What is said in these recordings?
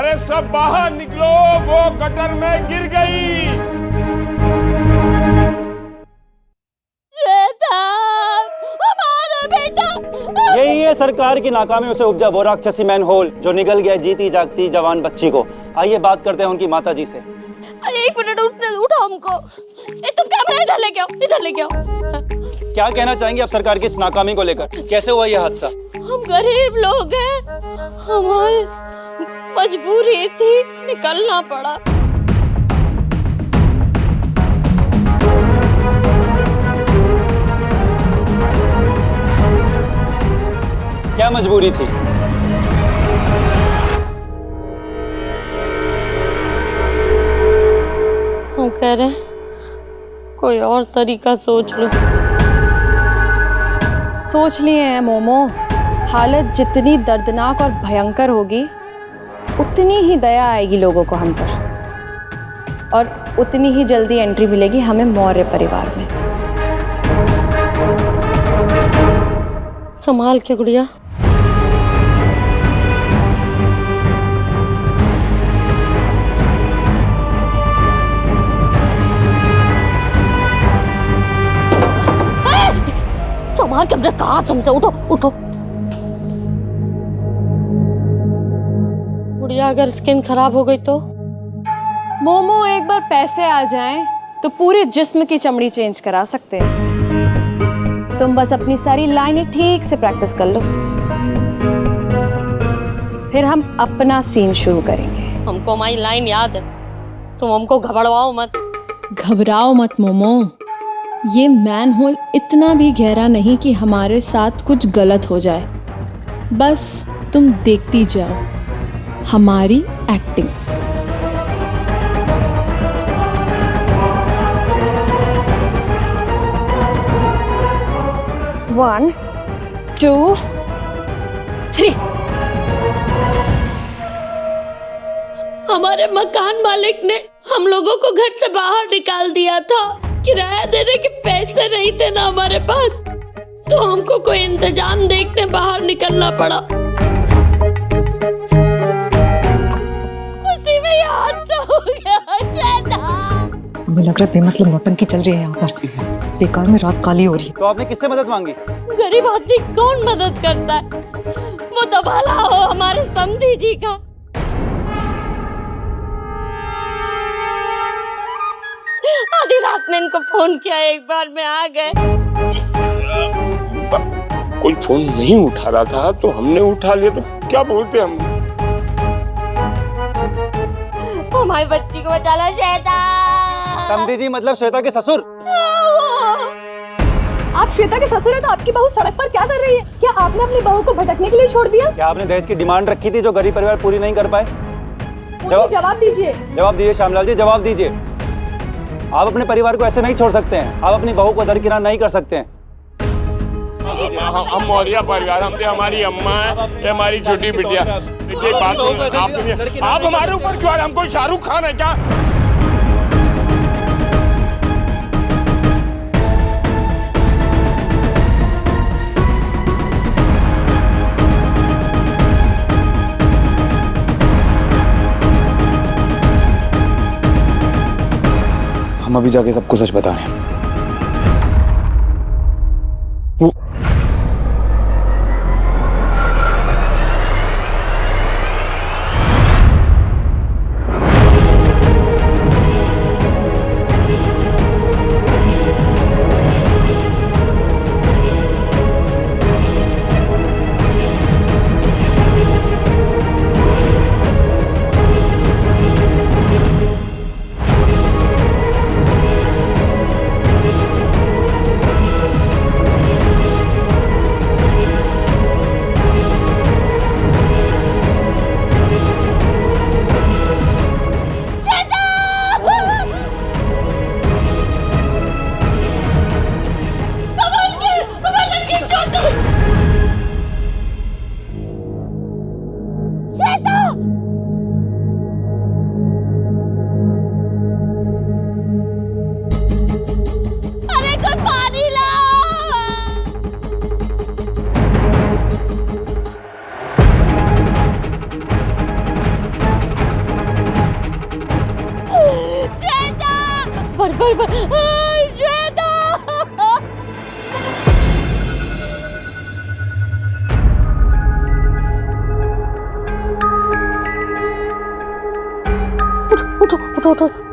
अरे सब बाहर निकलो, वो गटर में गिर गई। श्वेता, हमारा बेटा। यही है सरकार की नाकामियों से उपजा वो राक्षसी मैन होल जो निगल गया जीती जागती जवान बच्ची को। आइए बात करते हैं उनकी माता जी से। एक मिनट उठो हमको। तुम कैमरा इधर लेके आओ, इधर लेके आओ। क्या कहना चाहेंगे आप सरकार की इस नाकामी को लेकर? कैसे हुआ यह हादसा? हम गरीब लोग हैं, हमारी मजबूरी थी, निकलना पड़ा। क्या मजबूरी थी? हम कह रहे कोई और तरीका सोच लो। सोच लिए हैं मोमो। हालत जितनी दर्दनाक और भयंकर होगी उतनी ही दया आएगी लोगों को हम पर, और उतनी ही जल्दी एंट्री मिलेगी हमें मौर्य परिवार में। संभाल के गुड़िया। संभाल के, हमने कहा तुमसे। उठो उठो गुड़िया, अगर स्किन खराब हो गई तो? मोमो, एक बार पैसे आ जाएं तो पूरे जिस्म की चमड़ी चेंज करा सकते हैं। तुम बस अपनी सारी लाइनें ठीक से प्रैक्टिस कर लो, फिर हम अपना सीन शुरू करेंगे। हमको हमारी लाइन याद है, तुम हमको घबराओ मत। घबराओ मत मोमो, ये मैन होल इतना भी गहरा नहीं कि हमारे साथ कुछ गलत हो जाए। बस तुम देखती जाओ हमारी एक्टिंग। One, to, three. हमारे मकान मालिक ने हम लोगों को घर से बाहर निकाल दिया था। किराया देने के पैसे नहीं थे ना हमारे पास, तो हमको कोई इंतजाम देखने बाहर निकलना पड़ा। उसी में ये हादसा हो गया। हमें लग रहा है बेमतलब नौटंकी चल रही है यहाँ पर, बेकार में रात काली हो रही है। तो आपने किससे मदद मांगी? गरीब आदमी कौन मदद करता है? वो तो भला हो हमारे समधी जी का। आधी रात में इनको फोन किया, एक बार में आ गए। कोई फोन नहीं उठा रहा था तो हमने उठा लिया, तो क्या बोलते हम? हमारी बच्ची को बचा ला श्वेता। समधी जी मतलब श्वेता के ससुर? आप श्वेता के ससुर हैं तो आपकी बहू सड़क पर क्या कर रही है? क्या आपने अपनी बहू को भटकने के लिए छोड़ दिया? क्या आपने दहेज की डिमांड रखी थी जो गरीब परिवार पूरी नहीं कर पाए? जवाब दीजिए। जवाब दीजिए श्यामलाल जी, जवाब दीजिए। आप अपने परिवार को ऐसे नहीं छोड़ सकते हैं, आप अपनी बहू को दरकिनार नहीं कर सकते हैं। हम मौर्य परिवार, हम हमारी अम्मा है, हमारी छोटी बिटिया। देखिए बात सुनिए, आप हमारे ऊपर क्यों आ रहे? हमको शाहरुख खान है क्या? हम अभी जाके सबको सच बता रहे हैं। उठो उठो।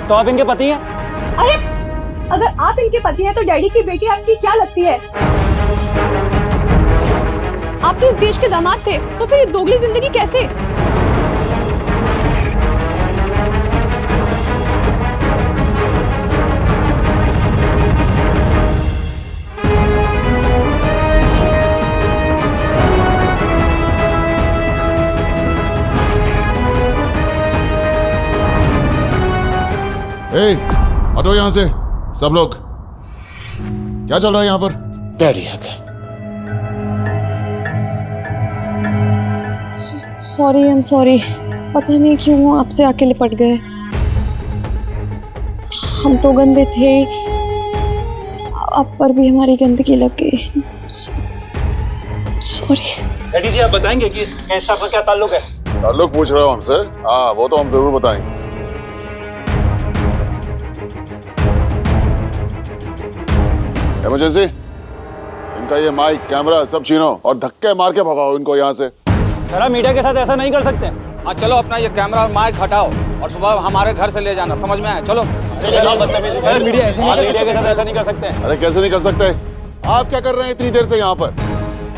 तो आप इनके पति हैं? अरे अगर आप इनके पति हैं तो डैडी की बेटी आपकी क्या लगती है? आप तो इस देश के दामाद थे, तो फिर ये दोगली जिंदगी कैसे? ए, हटो यहाँ से सब लोग। क्या चल रहा है यहाँ पर? डैडी आ गए। Sorry, I am sorry. पता नहीं क्यों आपसे आके लिपट गए। हम तो गंदे थे, आप पर भी हमारी गंदगी लग गई। सॉरी। डैडी जी आप बताएंगे कि इस केस से आपका क्या ताल्लुक है? ताल्लुक पूछ रहे हो हमसे? हाँ, वो तो हम जरूर बताएंगे। इमरजेंसी, इनका ये माइक, कैमरा सब छीनो और धक्के मार के भगाओ इनको यहाँ से। सर आप मीडिया के साथ ऐसा नहीं कर सकते। हाँ चलो, अपना ये कैमरा और माइक हटाओ और सुबह हमारे घर से ले जाना, समझ में आया? चलो। सर मीडिया के साथ ऐसा नहीं कर सकते। अरे कैसे नहीं कर सकते? आप क्या कर रहे हैं इतनी देर से यहाँ पर?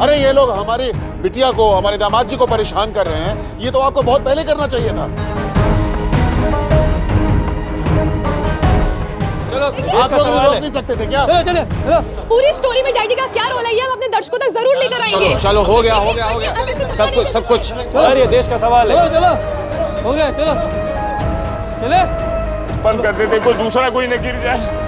अरे ये लोग हमारी बिटिया को, हमारे दामाद जी को परेशान कर रहे हैं। ये तो आपको बहुत पहले करना चाहिए था। आप लोग रोक नहीं सकते थे क्या? पूरी स्टोरी में डैडी का क्या रोल है ये हम अपने दर्शकों तक जरूर लेकर आएंगे। चलो हो गया सब कुछ। सर ये देश का सवाल है। चलो हो गया, चलो चले। बंद कर देते, कोई दूसरा कोई न गिर जाए।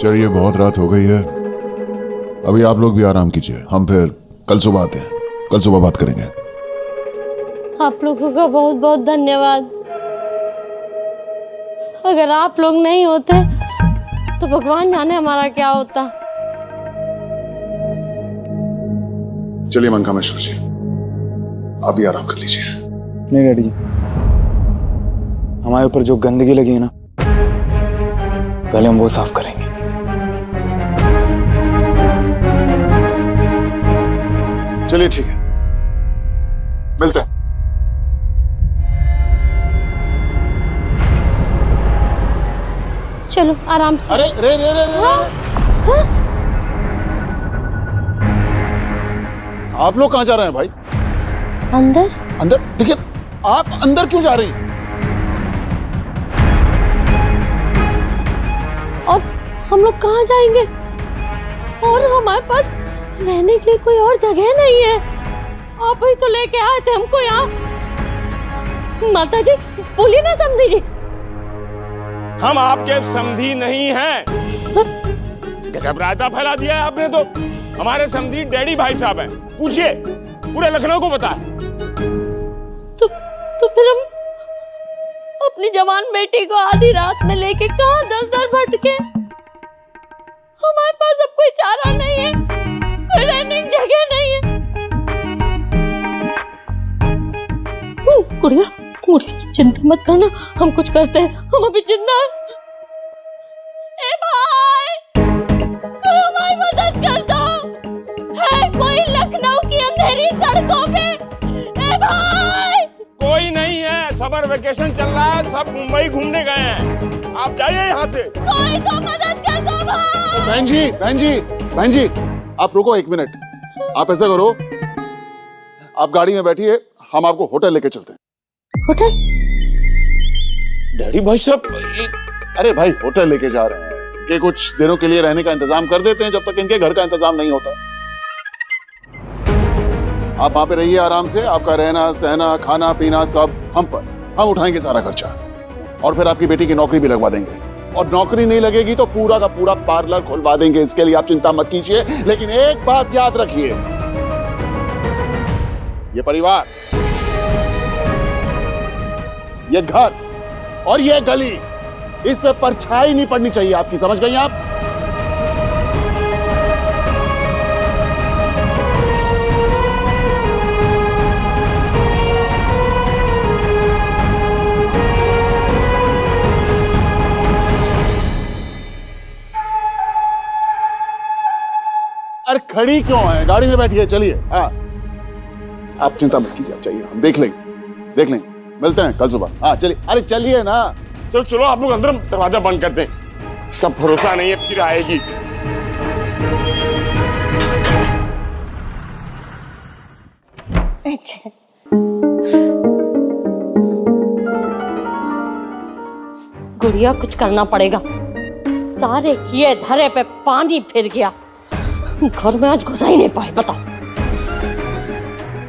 चलिए बहुत रात हो गई है, अभी आप लोग भी आराम कीजिए। हम फिर कल सुबह आते हैं, कल सुबह बात करेंगे। आप लोगों का बहुत बहुत धन्यवाद। अगर आप लोग नहीं होते तो भगवान जाने हमारा क्या होता। चलिए मनकामेश्वर जी, आप भी आराम कर लीजिए। नहीं डैडी जी, हमारे ऊपर जो गंदगी लगी है ना, पहले हम वो साफ करेंगे। चलिए ठीक है, मिलते हैं। चलो आराम से। अरे रे रे रे, रे, रे। आप लोग कहाँ जा रहे हैं भाई? अंदर। अंदर? लेकिन आप अंदर क्यों जा रही हैं? और हम लोग कहाँ जाएंगे? और हमारे पास रहने के लिए कोई और जगह नहीं है। आप ही तो लेके आए थे हमको यहाँ। माता जी बोलिए ना समधी जी। हम आपके समधी नहीं हैं। गजब रायता फैला दिया है आपने तो। हमारे समधी डैडी भाई साहब हैं, पूछिए, पूरे लखनऊ को पता है। तो फिर हम अपनी जवान बेटी को आधी रात में लेके कहाँ दर दर भटके? हमारे पास अब कोई चारा नहीं है, कोई रहने की जगह नहीं है। कुड़िया चिंता मत करना, हम कुछ करते हैं, हम अभी जिंदा हैं। ए भाई, कोई हमारी मदद कर दो। है कोई लखनऊ की अंधेरी सड़कों पे? ए भाई, कोई नहीं है, समर वेकेशन चल रहा है, सब मुंबई घूमने गए हैं। आप जाइए यहाँ से। कोई तो मदद कर दो भाई। बहन जी, आप रुको एक मिनट। आप ऐसा करो, आप गाड़ी में बैठिए, हम आपको होटल लेके चलते हैं। होटल? डैडी भाई साहब, अरे भाई होटल लेके जा रहे हैं, के कुछ दिनों के लिए रहने का इंतजाम कर देते हैं जब तक इनके घर का इंतजाम नहीं होता। आप वहां पे रहिए आराम से, आपका रहना सहना खाना पीना सब हम पर, हम उठाएंगे सारा खर्चा। और फिर आपकी बेटी की नौकरी भी लगवा देंगे, और नौकरी नहीं लगेगी तो पूरा का पूरा पार्लर खुलवा देंगे। इसके लिए आप चिंता मत कीजिए, लेकिन एक बात याद रखिए, ये परिवार, ये घर और ये गली, इस पे परछाई नहीं पड़नी चाहिए आपकी, समझ गई आप? अरे खड़ी क्यों है, गाड़ी में बैठिए, चलिए। हाँ आप चिंता मत कीजिए, आप चाहिए हम देख लेंगे, मिलते हैं कल सुबह। हाँ चलिए, अरे चलिए ना। चलो चलो आप लोग अंदर, दरवाजा बंद कर दें, इसका भरोसा नहीं है फिर आएगी। अच्छा गुड़िया, कुछ करना पड़ेगा। सारे किए धरे पे पानी फिर गया, घर में आज घुसा ही नहीं पाए। बताओ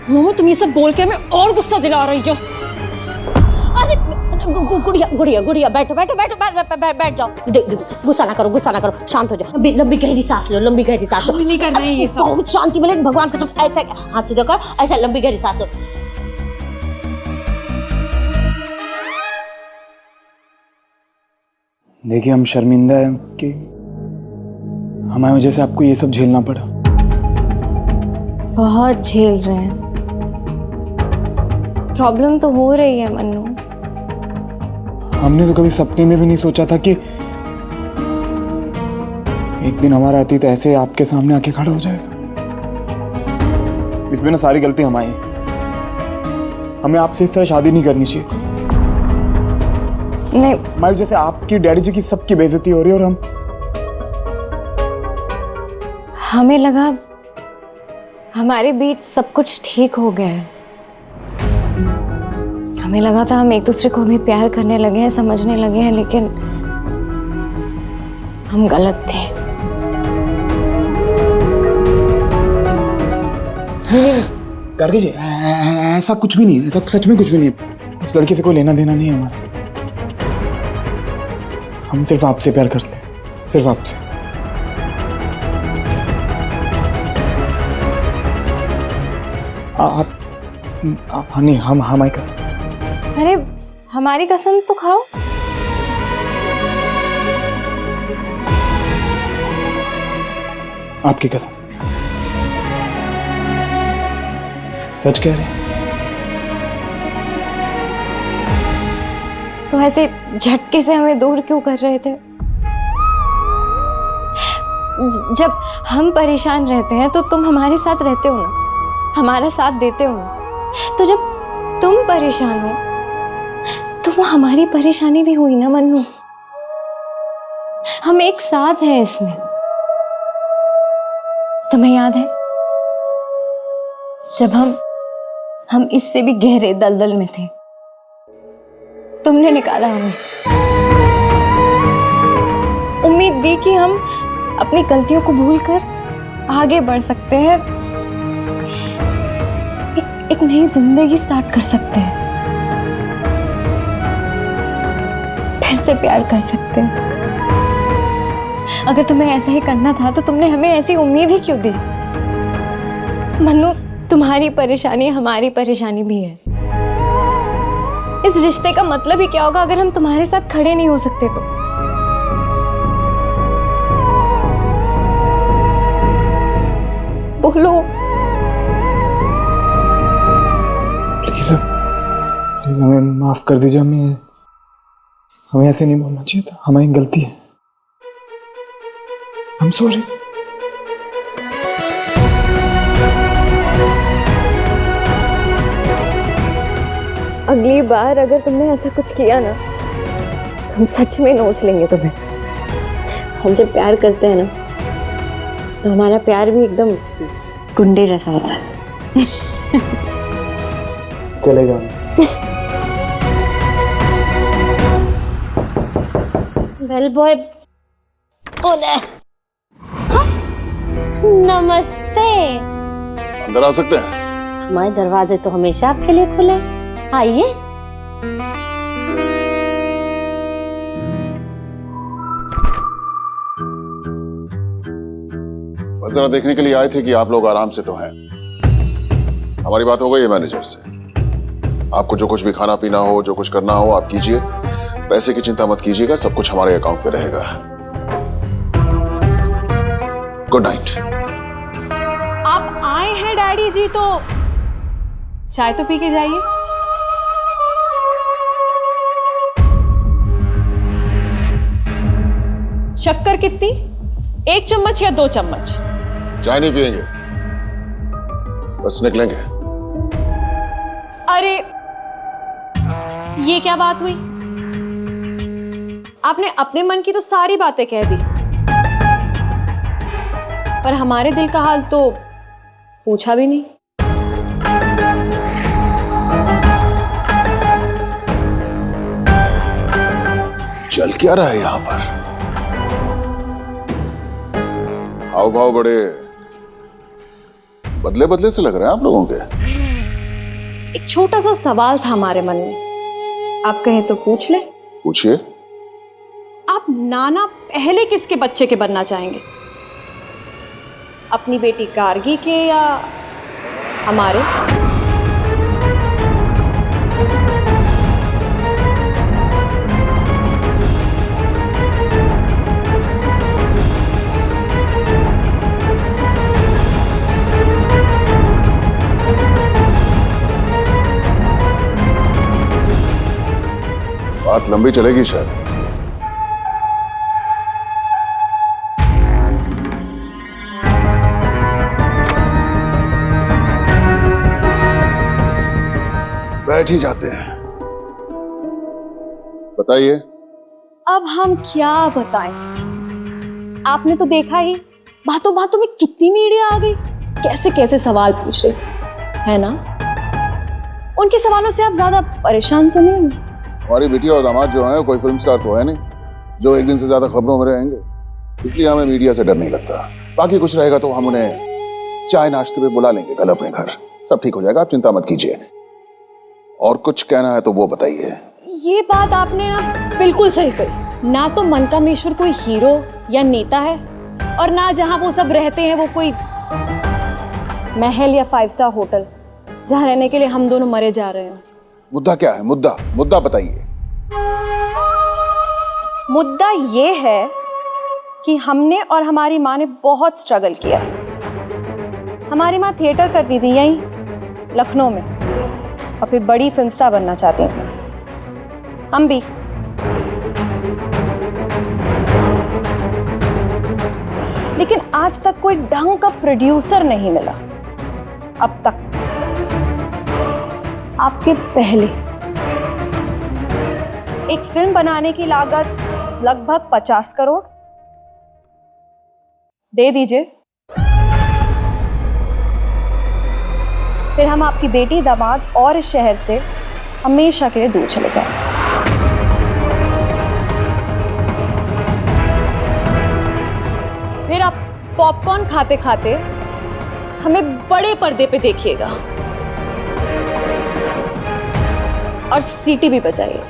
मोमो, तुम ये सब बोल के हमें और गुस्सा दिला रही हो। अरे गुड़िया गुड़िया गुड़िया, बैठो बैठो बैठो, बैठ जाओ। गुस्सा ना करो, शांत हो जाओ। अभी लंबी गहरी सांस लो, लंबी गहरी सांस लो। नहीं करना है ये सब। बहुत शांति मिलेगी, भगवान को तुम ऐसा हाथ सीधा कर, ऐसा लंबी गहरी सांस लो। देखिए, हम शर्मिंदा हैं कि हमारी वजह से आपको ये सब झेलना पड़ा। बहुत झेल रहे हैं, प्रॉब्लम तो हो रही है मन्नू। हमने तो कभी सपने में भी नहीं सोचा था कि एक दिन हमारा अतीत ऐसे आपके सामने आके खड़ा हो जाएगा। इसमें ना सारी गलती हमारी है। हमें आपसे इस तरह शादी नहीं करनी चाहिए। नहीं, हमारी वजह से आपकी, डैडी जी की, सबकी बेइज्जती हो रही है। और हमें लगा हमारे बीच सब कुछ ठीक हो गया है। हमें लगा था हम एक दूसरे को भी प्यार करने लगे हैं, समझने लगे हैं, लेकिन हम गलत थे। नहीं, करके जी, ऐसा कुछ भी नहीं है, ऐसा सच में कुछ भी नहीं है। उस लड़की से कोई लेना देना नहीं है हमारा। हम सिर्फ आपसे प्यार करते हैं, सिर्फ आपसे। आप नहीं, हम हमारी कसम। अरे हमारी कसम तो खाओ। आपकी कसम। सच कह रहे हैं? तो ऐसे झटके से हमें दूर क्यों कर रहे थे? जब हम परेशान रहते हैं तो तुम हमारे साथ रहते हो ना, हमारा साथ देते हो ना। तो जब तुम परेशान हो तो वो हमारी परेशानी भी हुई ना मन्नू। हम एक साथ हैं इसमें। तुम्हें याद है जब हम इससे भी गहरे दलदल में थे, तुमने निकाला हमें। उम्मीद दी कि हम अपनी गलतियों को भूलकर आगे बढ़ सकते हैं, एक नई जिंदगी स्टार्ट कर सकते हैं, फिर से प्यार कर सकते हैं। अगर तुम्हें ऐसा ही करना था तो तुमने हमें ऐसी उम्मीद ही क्यों दी? मन्नू, तुम्हारी परेशानी हमारी परेशानी भी है। इस रिश्ते का मतलब ही क्या होगा अगर हम तुम्हारे साथ खड़े नहीं हो सकते तो? बोलो। प्लीज हमें माफ कर दीजिए। हमें ऐसे नहीं बोलना चाहिए था, हमारी गलती है। I'm sorry। अगली बार अगर तुमने ऐसा कुछ किया ना, हम सच में नोच लेंगे तुम्हें। हम जब प्यार करते हैं ना तो हमारा प्यार भी एकदम गुंडे जैसा होता है। चलेगा। वेल बॉय, खोले। नमस्ते। अंदर आ सकते हैं? हमारे दरवाजे तो हमेशा आपके लिए खुले। आइए। बस जरा देखने के लिए आए थे कि आप लोग आराम से तो हैं। हमारी बात हो गई है मैनेजर से। आपको जो कुछ भी खाना पीना हो, जो कुछ करना हो आप कीजिए। पैसे की चिंता मत कीजिएगा, सब कुछ हमारे अकाउंट पे रहेगा। Good night. आप आए हैं डैडी जी तो चाय तो पी के जाइए। शक्कर कितनी? 1 चम्मच या 2 चम्मच? चाय नहीं पियेंगे, बस निकलेंगे। अरे ये क्या बात हुई? आपने अपने मन की तो सारी बातें कह दी, पर हमारे दिल का हाल तो पूछा भी नहीं। चल क्या रहा है यहां पर? हाव भाव बड़े बदले बदले से लग रहे हैं आप लोगों के। एक छोटा सा सवाल था हमारे मन में, आप कहें तो पूछ ले। पूछिए। आप नाना पहले किसके बच्चे के बनना चाहेंगे? अपनी बेटी गार्गी के या हमारे? बात लंबी चलेगी शायद। बैठ ही जाते हैं। बताइए। अब हम क्या बताएं? आपने तो देखा ही, बातों बातों में कितनी मीडिया आ गई, कैसे कैसे सवाल पूछ रही है ना। उनके सवालों से आप ज्यादा परेशान तो नहीं? हमारी बेटी और दामाद जो है कोई फिल्म स्टार तो है नहीं जो एक दिन से ज्यादा खबरों में रहेंगे, इसलिए हमें मीडिया से डर नहीं लगता। बाकी कुछ रहेगा तो हम उन्हें चाय नाश्ते पे बुला लेंगे कल अपने घर। सब ठीक हो जाएगा, आप चिंता मत कीजिए। और कुछ कहना है तो वो बताइए। ये बात आपने ना बिल्कुल सही कही। ना तो मनकामेश्वर कोई हीरो या नेता है, और ना जहां वो सब रहते हैं वो कोई महल या 5 स्टार होटल जहां रहने के लिए हम दोनों मरे जा रहे हैं। मुद्दा क्या है? मुद्दा बताइए। मुद्दा ये है कि हमने और हमारी माँ ने बहुत स्ट्रगल किया। हमारी माँ थिएटर करती थी यहीं लखनऊ में, और फिर बड़ी फिल्म स्टार बनना चाहती थी। हम भी। लेकिन आज तक कोई ढंग का प्रोड्यूसर नहीं मिला। अब तक आपके पहले एक फिल्म बनाने की लागत लगभग 50 करोड़। दे दीजिए, फिर हम आपकी बेटी, दामाद और इस शहर से हमेशा के लिए दूर चले जाएंगे। फिर आप पॉपकॉर्न खाते खाते हमें बड़े पर्दे पे देखिएगा और सीटी भी बजाइए।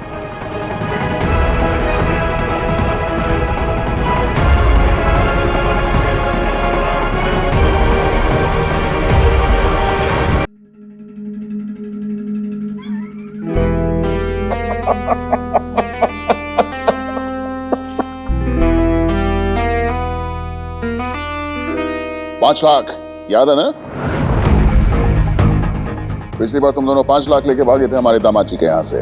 $5 लाख याद है ना? पिछली बार तुम दोनों 5 लाख लेके भागे थे हमारे दामाद जी के यहां से।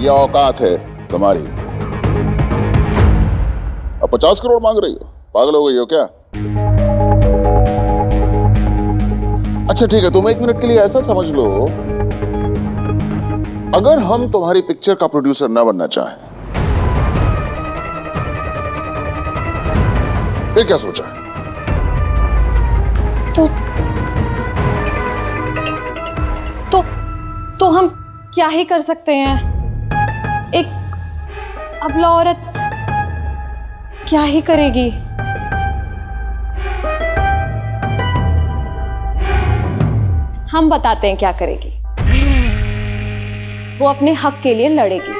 ये औकात है तुम्हारी। अब 50 करोड़ मांग रही हो? पागल हो गई हो क्या? अच्छा ठीक है, तुम 1 मिनट के लिए ऐसा समझ लो, अगर हम तुम्हारी पिक्चर का प्रोड्यूसर ना बनना चाहें, फिर क्या सोचा? तो हम क्या ही कर सकते हैं? एक अबला औरत क्या ही करेगी? हम बताते हैं क्या करेगी। वो अपने हक के लिए लड़ेगी,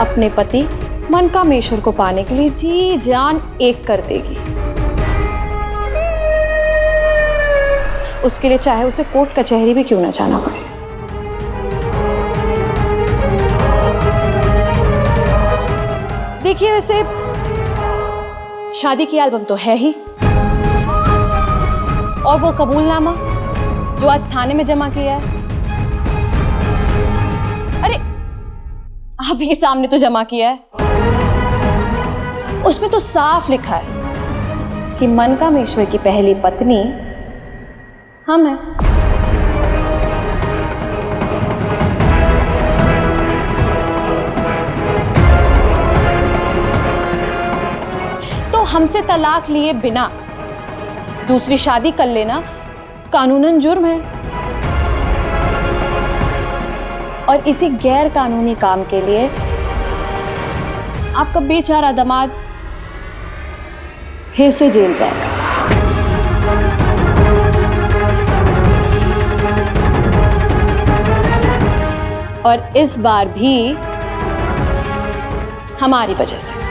अपने पति मनकामेश्वर को पाने के लिए जी जान एक कर देगी। उसके लिए चाहे उसे कोर्ट कचहरी भी क्यों ना जाना पड़े। देखिए, वैसे शादी की एल्बम तो है ही, और वो कबूलनामा जो आज थाने में जमा किया है, अरे आप ही के सामने तो जमा किया है। उसमें तो साफ लिखा है कि मनकामेश्वर की पहली पत्नी हम हैं। तो हमसे तलाक लिए बिना दूसरी शादी कर लेना कानूनन जुर्म है, और इसी गैर कानूनी काम के लिए आपका बेचारा दामाद फिर से जेल जाएगा। और इस बार भी हमारी वजह से।